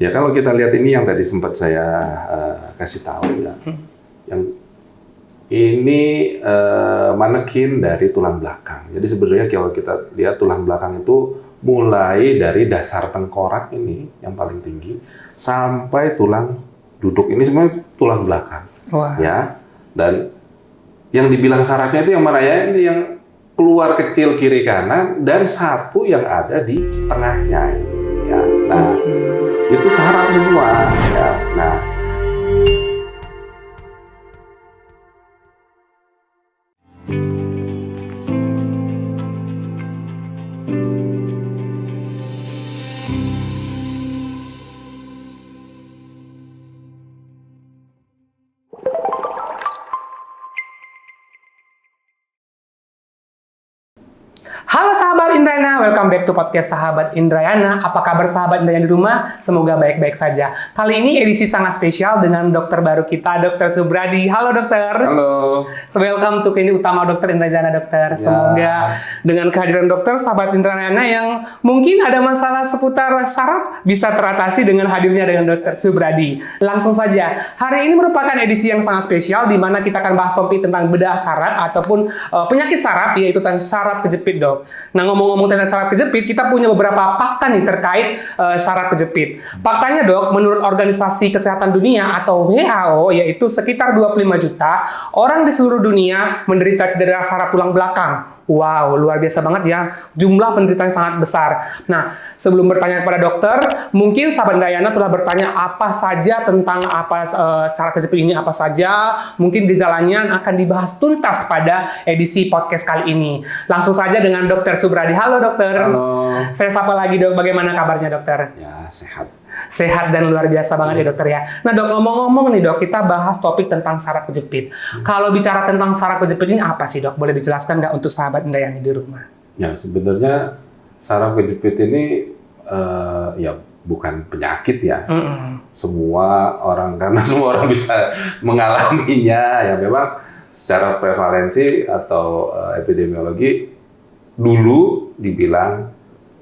Ya kalau kita lihat ini yang tadi sempat saya kasih tahu ya, yang ini manekin dari tulang belakang. Jadi sebenarnya kalau kita lihat tulang belakang itu mulai dari dasar tengkorak ini yang paling tinggi sampai tulang duduk ini semua tulang belakang. Wah. Ya. Dan yang dibilang sarafnya itu yang mana ya? Ini yang keluar kecil kiri kanan dan satu yang ada di tengahnya. Ya. Nah, itu saraf semua. Ya. Nah, Halo sahabat Indrayana, welcome back to podcast Sahabat Indrayana. Apa kabar sahabat Indrayana di rumah? Semoga baik-baik saja. Kali ini edisi sangat spesial dengan dokter baru kita, Dokter Subradi. Halo dokter. halo. So, welcome to klinik utama Dokter Indrayana dokter. Semoga dengan kehadiran dokter sahabat Indrayana yang mungkin ada masalah seputar saraf bisa teratasi dengan hadirnya dengan Dokter Subradi. Langsung saja, hari ini merupakan edisi yang sangat spesial di mana kita akan bahas topik tentang bedah saraf ataupun penyakit saraf, yaitu tentang saraf kejepit dok. Nah, ngomong-ngomong tentang saraf kejepit, kita punya beberapa fakta nih terkait saraf kejepit. Faktanya dok, menurut Organisasi Kesehatan Dunia atau WHO, yaitu sekitar 25 juta orang di seluruh dunia menderita cedera saraf tulang belakang. Wow, luar biasa banget ya. Jumlah penderita yang sangat besar. Nah, sebelum bertanya kepada dokter, mungkin sahabat Indrayana telah bertanya apa saja tentang saraf kejepit ini, apa saja. Mungkin gejalanya akan dibahas tuntas pada edisi podcast kali ini. Langsung saja dengan Dokter Subradi. Halo dokter. Halo. Saya sapa lagi dok, bagaimana kabarnya dokter? Ya, sehat. Sehat dan luar biasa banget ya dokter ya. Nah dok, ngomong-ngomong nih dok, kita bahas topik tentang saraf kejepit. Kalau bicara tentang saraf kejepit ini apa sih dok? Boleh dijelaskan nggak untuk sahabat Indrayana di rumah? Ya, sebenarnya saraf kejepit ini ya bukan penyakit ya. Semua orang, karena semua orang bisa mengalaminya. Ya memang secara prevalensi atau epidemiologi dulu dibilang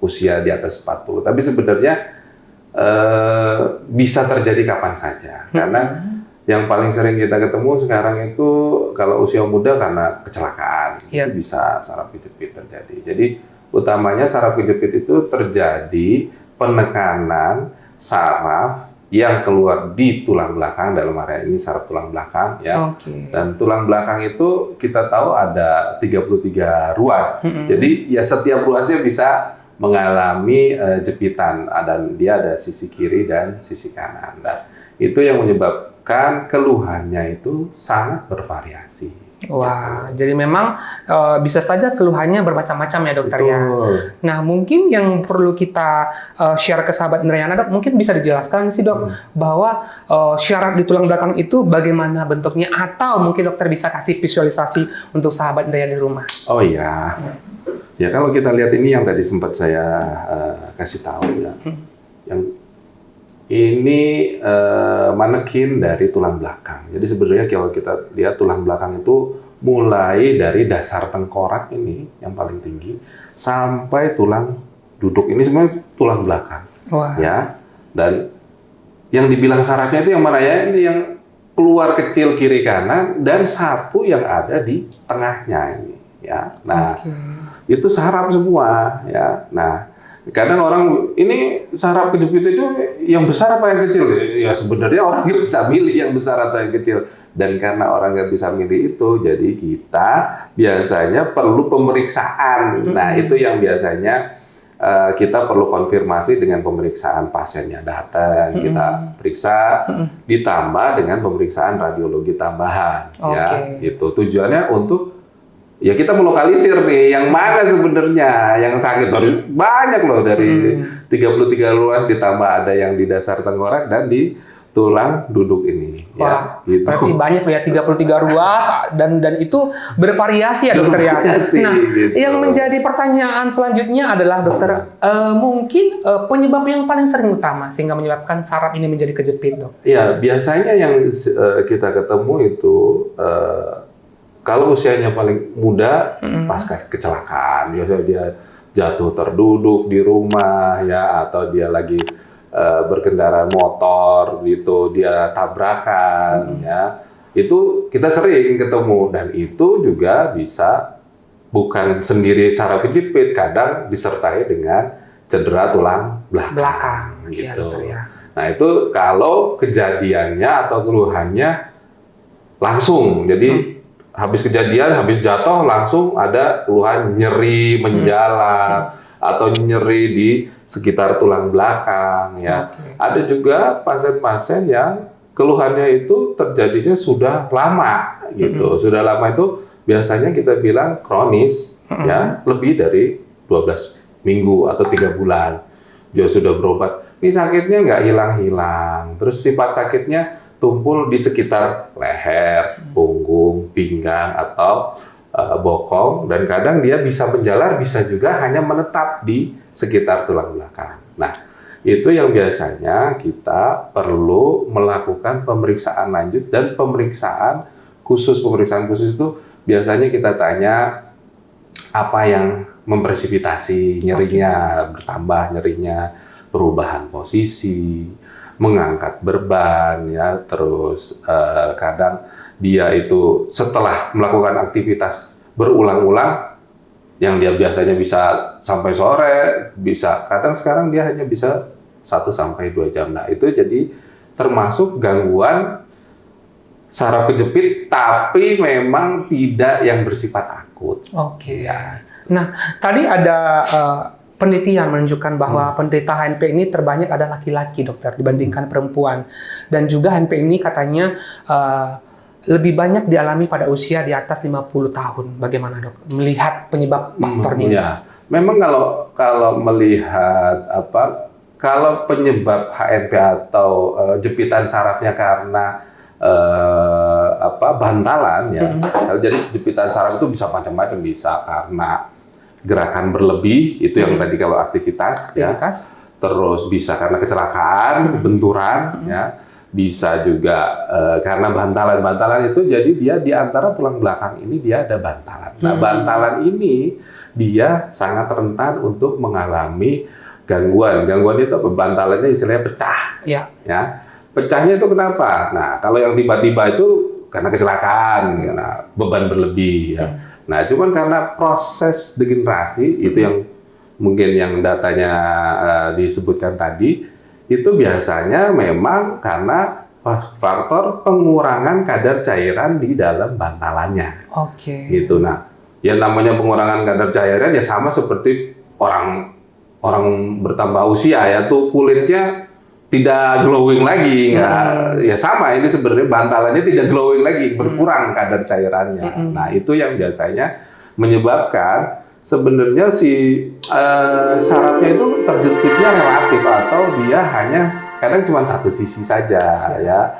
usia di atas 40. Tapi sebenarnya bisa terjadi kapan saja. Karena yang paling sering kita ketemu sekarang itu kalau usia muda karena kecelakaan, itu bisa saraf kejepit terjadi. Jadi utamanya saraf kejepit itu terjadi penekanan saraf yang keluar di tulang belakang, dalam area ini saraf tulang belakang ya. Dan tulang belakang itu kita tahu ada 33 ruas. Jadi ya setiap ruasnya bisa mengalami jepitan, dan dia ada sisi kiri dan sisi kanan. Nah, itu yang menyebabkan keluhannya itu sangat bervariasi. Wah, jadi memang bisa saja keluhannya bermacam-macam ya dokter ya. Nah, mungkin yang perlu kita share ke sahabat Indrayana dok, mungkin bisa dijelaskan sih dok bahwa syaraf di tulang belakang itu bagaimana bentuknya, atau mungkin dokter bisa kasih visualisasi untuk sahabat Indrayana di rumah. Oh iya. Ya kalau kita lihat ini yang tadi sempat saya kasih tahu ya, yang ini manekin dari tulang belakang. Jadi sebenarnya kalau kita lihat tulang belakang itu mulai dari dasar tengkorak ini yang paling tinggi sampai tulang duduk ini semua tulang belakang. Wah. Ya. Dan yang dibilang sarafnya itu yang mana ya? Ini yang keluar kecil kiri kanan dan satu yang ada di tengahnya ini. Ya. Nah. Itu saraf semua ya. Nah, kadang orang ini saraf kejepit itu yang besar apa yang kecil? Ya sebenarnya orang nggak bisa milih yang besar atau yang kecil. Dan karena orang nggak bisa milih itu, jadi kita biasanya perlu pemeriksaan. Nah, itu yang biasanya kita perlu konfirmasi dengan pemeriksaan pasiennya datang, kita periksa, ditambah dengan pemeriksaan radiologi tambahan. Ya, itu tujuannya untuk ya kita melokalisir nih yang mana sebenarnya yang sakit. Banyak loh, dari 33 ruas ditambah ada yang di dasar tengkorak dan di tulang duduk ini. Wah, ya, gitu. Berarti banyak ya 33 ruas dan itu bervariasi ya dokter ya. Nah, gitu. Yang menjadi pertanyaan selanjutnya adalah dokter, mungkin penyebab yang paling sering utama sehingga menyebabkan saraf ini menjadi kejepit dok? Ya, biasanya yang kita ketemu itu kalau usianya paling muda, pasca kecelakaan, biasanya dia jatuh terduduk di rumah ya, atau dia lagi berkendara motor gitu, dia tabrakan ya. Itu kita sering ketemu dan itu juga bisa bukan sendiri saraf kejepit, kadang disertai dengan cedera tulang belakang Iya, gitu. dokter ya. Nah, itu kalau kejadiannya atau keluhannya langsung. Jadi habis kejadian, habis jatuh langsung ada keluhan nyeri menjala atau nyeri di sekitar tulang belakang ya. Ada juga pasien-pasien yang keluhannya itu terjadinya sudah lama gitu. Sudah lama itu biasanya kita bilang kronis ya, lebih dari 12 minggu atau 3 bulan. Dia sudah berobat. Ini sakitnya nggak hilang-hilang. Terus sifat sakitnya tumpul di sekitar leher, punggung, pinggang, atau bokong. Dan kadang dia bisa menjalar, bisa juga hanya menetap di sekitar tulang belakang. Nah, itu yang biasanya kita perlu melakukan pemeriksaan lanjut dan pemeriksaan khusus. Pemeriksaan khusus itu biasanya kita tanya apa yang mempresipitasi nyerinya, bertambah nyerinya, perubahan posisi, mengangkat beban ya, terus kadang dia itu setelah melakukan aktivitas berulang-ulang yang dia biasanya bisa sampai sore, bisa kadang sekarang dia hanya bisa 1 sampai 2 jam. Nah, itu jadi termasuk gangguan saraf kejepit tapi memang tidak yang bersifat akut. Oke. Ya. Nah, tadi ada penelitian menunjukkan bahwa penderita HNP ini terbanyak ada laki-laki, dokter, dibandingkan perempuan. Dan juga HNP ini katanya lebih banyak dialami pada usia di atas 50 tahun. Bagaimana, dok? Melihat penyebab faktornya? Ya. Memang kalau melihat kalau penyebab HNP atau jepitan sarafnya karena bantalan ya. Jadi jepitan saraf itu bisa macam-macam, bisa karena gerakan berlebih, itu yang tadi kalau aktivitas. Ya. Terus bisa karena kecelakaan, benturan ya. Bisa juga karena bantalan itu, jadi dia di antara tulang belakang ini dia ada bantalan. Nah, bantalan ini dia sangat rentan untuk mengalami gangguan. Gangguan itu apa? Bantalannya istilahnya pecah. Ya. Pecahnya itu kenapa? Nah, kalau yang tiba-tiba itu karena kecelakaan, karena beban berlebih ya. Nah, cuman karena proses degenerasi itu yang mungkin yang datanya disebutkan tadi, itu biasanya memang karena faktor pengurangan kadar cairan di dalam bantalannya. Oke. Gitu. Nah, yang namanya pengurangan kadar cairan ya sama seperti orang bertambah usia ya, tuh kulitnya tidak glowing lagi, ya sama ini sebenarnya bantalannya tidak glowing lagi, berkurang kadar cairannya. Nah, itu yang biasanya menyebabkan sebenarnya si sarafnya itu terjepitnya relatif atau dia hanya kadang cuma satu sisi saja ya.